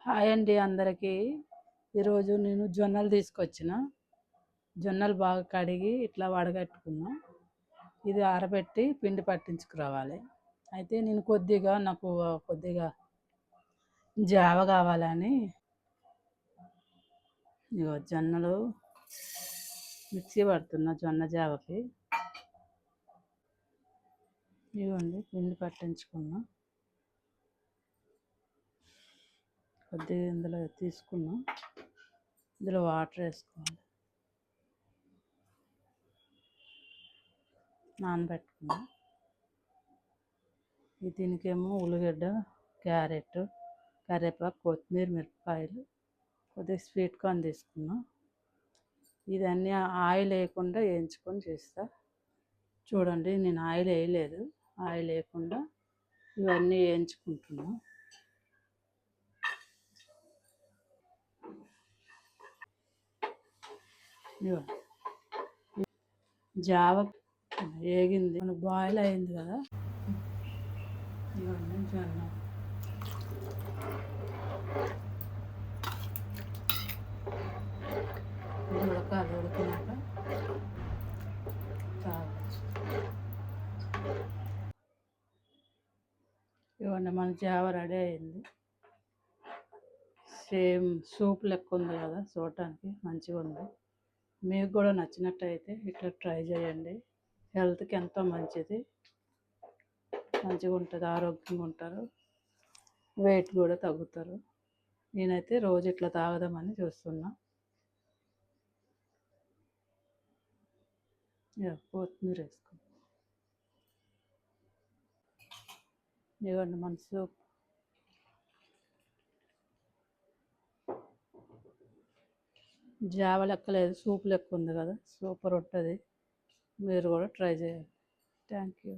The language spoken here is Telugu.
హాయ్ అండి అందరికీ. ఈరోజు నేను జొన్నలు తీసుకొచ్చిన. జొన్నలు బాగా కడిగి ఇట్లా వడగట్టుకున్నా. ఇది ఆరబెట్టి పిండి పట్టించుకురావాలి. అయితే నేను నాకు కొద్దిగా జావ కావాలని జొన్నలు మిక్సీ పడుతున్నా జొన్న జావకి. ఇవ్వండి పిండి పట్టించుకున్నా. కొద్దిగా ఇందులో తీసుకున్నా. ఇందులో వాటర్ వేసుకోవాలి. నానబెట్టుకున్నా. దీనికేమో ఉల్లిగడ్డ, క్యారెట్, కరివేపాకు, కొత్తిమీర, మిరపకాయలు, కొద్దిగా స్వీట్ కార్న్ తీసుకున్నా. ఇదన్నీ ఆయిల్ వేయకుండా వేయించుకొని చేస్తా. చూడండి నేను ఆయిల్ వేయలేదు. ఆయిల్ వేయకుండా ఇవన్నీ వేయించుకుంటున్నా. జావ వేగింది, మనకు బాయిల్ అయింది కదా. ఇవన్నీ జొన్న ఉడకాలి. ఉడికినాక తాగచ్చు. ఇవన్నీ మన జావ రెడీ అయింది. సేమ్ సూప్ లెక్క ఉంది కదా, చూడటానికి మంచిగా ఉంది. మీకు కూడా నచ్చినట్టయితే ఇట్లా ట్రై చేయండి. హెల్త్కి ఎంతో మంచిది, మంచిగా ఉంటుంది, ఆరోగ్యంగా ఉంటారు, వెయిట్ కూడా తగ్గుతారు. నేనైతే రోజు ఇట్లా తాగదామని చూస్తున్నా. కొత్తిమీర వేసుకున్నాం. ఇవ్వండి మన సూప్. జావ లెక్క లేదు, సూప్ లెక్క ఉంది కదా, సూపర్ ఉంటుంది. మీరు కూడా ట్రై చేయండి. Thank you.